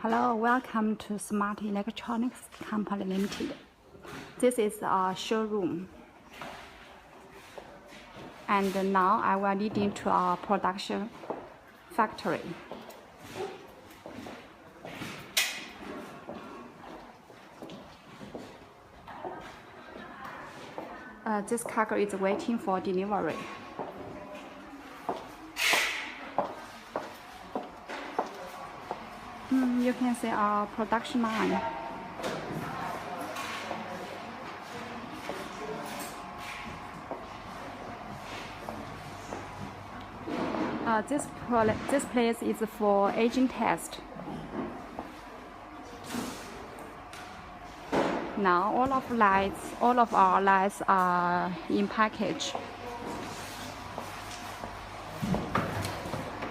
Hello, welcome to Smart Electronics Company Limited. This is our showroom. And now I will lead into our production factory. This cargo is waiting for delivery. You can see our production line. This place is for aging test. Now all of our lights are in package.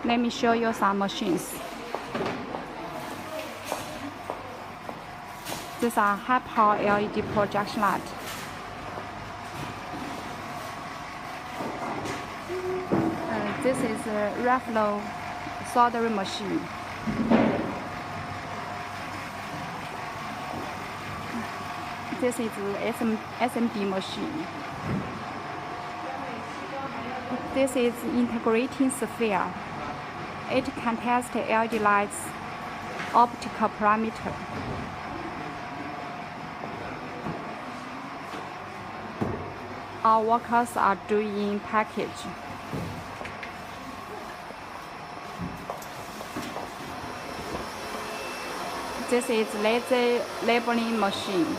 Let me show you some machines. These are high power LED projection light. This is a reflow soldering machine. This is SMD machine. This is integrating sphere. It can test LED lights optical parameter. Our workers are doing package. This is laser labeling machine.